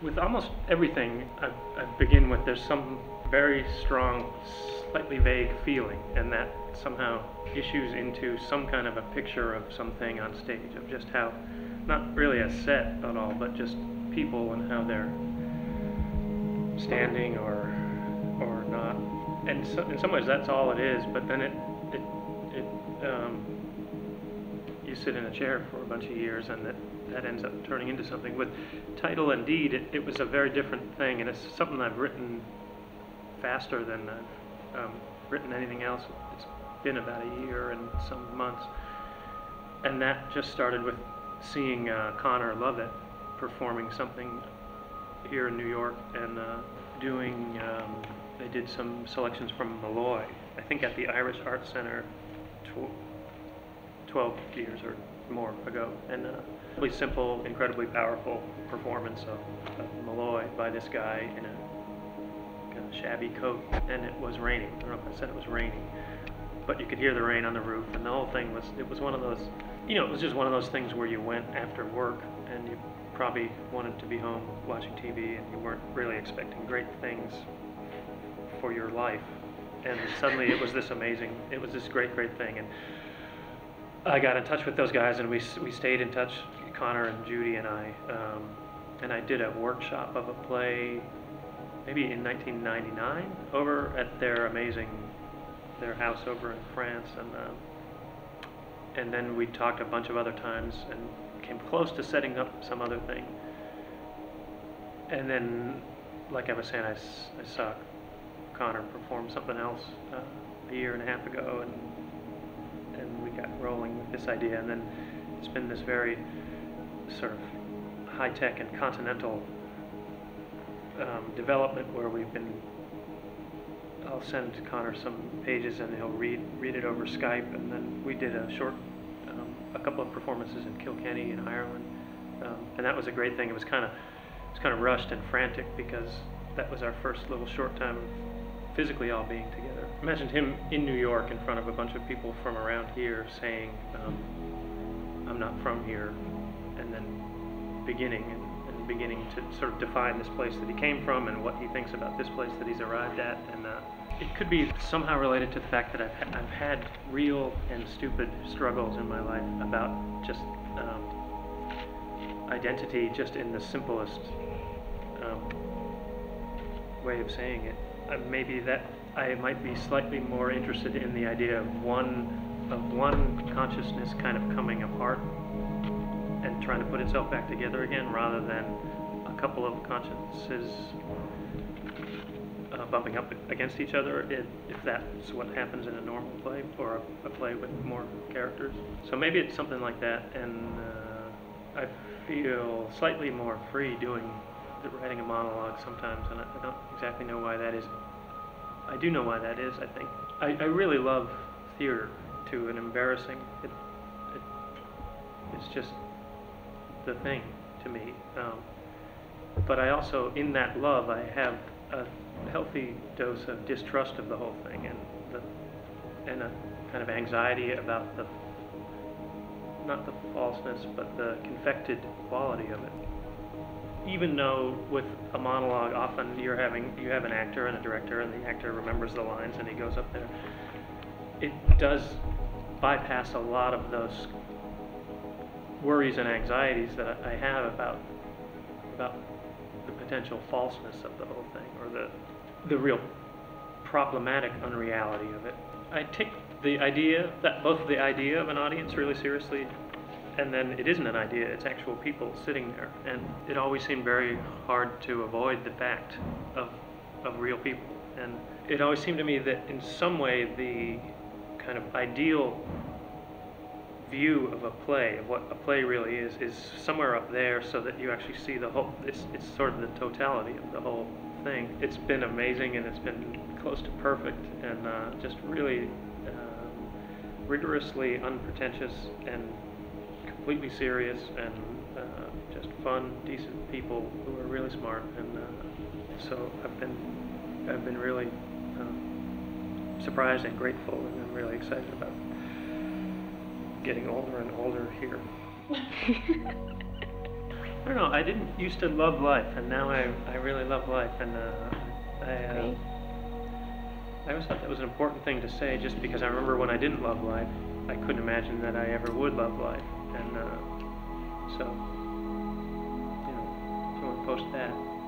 With almost everything, I begin with there's some very strong, slightly vague feeling, and that somehow issues into some kind of a picture of something on stage, of just how, not really a set at all, but just people and how they're standing or not. And so, in some ways that's all it is, but then you sit in a chair for a bunch of years, and that ends up turning into something. With Title and Deed, it was a very different thing, and it's something I've written faster than I've written anything else. It's been about a year and some months, and that just started with seeing Connor Lovett performing something here in New York, and doing, they did some selections from Malloy, I think at the Irish Arts Center 12 years or more ago, and really simple, incredibly powerful performance of Malloy by this guy in a kind of shabby coat, and it was raining. I don't know if I said it was raining, but you could hear the rain on the roof, and the whole thing was, it was one of those, you know, it was just one of those things where you went after work and you probably wanted to be home watching TV, and you weren't really expecting great things for your life, and suddenly it was this amazing, it was this great thing. And I got in touch with those guys, and we stayed in touch, Connor and Judy and I did a workshop of a play maybe in 1999 over at their house over in France, and then we talked a bunch of other times and came close to setting up some other thing. And then, like I was saying, I saw Connor perform something else a year and a half ago, and we got rolling with this idea, and then it's been this very sort of high-tech and continental development where I'll send Connor some pages and he'll read it over Skype, and then we did a couple of performances in Kilkenny in Ireland, and that was a great thing. It was kind of rushed and frantic because that was our first little short time physically all being together. Imagined him in New York in front of a bunch of people from around here saying, I'm not from here, and then beginning to sort of define this place that he came from and what he thinks about this place that he's arrived at. And it could be somehow related to the fact that I've had real and stupid struggles in my life about just identity, just in the simplest way of saying it. Maybe that I might be slightly more interested in the idea of one consciousness kind of coming apart and trying to put itself back together again, rather than a couple of consciousnesses bumping up against each other, if that's what happens in a normal play, or a play with more characters. So maybe it's something like that, and I feel slightly more free writing a monologue sometimes, and I don't exactly know why that is. I do know why that is, I think. I really love theater to an embarrassing. It's just the thing to me. But I also, in that love, I have a healthy dose of distrust of the whole thing, and a kind of anxiety about not the falseness, but the confected quality of it. Even though with a monologue, often you have an actor and a director, and the actor remembers the lines and he goes up there, it does bypass a lot of those worries and anxieties that I have about the potential falseness of the whole thing, or the real problematic unreality of it. I take both the idea of an audience really seriously, and then it isn't an idea, it's actual people sitting there. And it always seemed very hard to avoid the fact of real people. And it always seemed to me that in some way the kind of ideal view of a play, of what a play really is somewhere up there, so that you actually see the whole, it's sort of the totality of the whole thing. It's been amazing, and it's been close to perfect, and just really rigorously unpretentious and completely serious, and just fun, decent people who are really smart, and so I've been really surprised and grateful, and I'm really excited about getting older and older here. I don't know. I didn't used to love life, and now I really love life, and Great. I always thought that was an important thing to say, just because I remember when I didn't love life, I couldn't imagine that I ever would love life, and so, if you want to post that.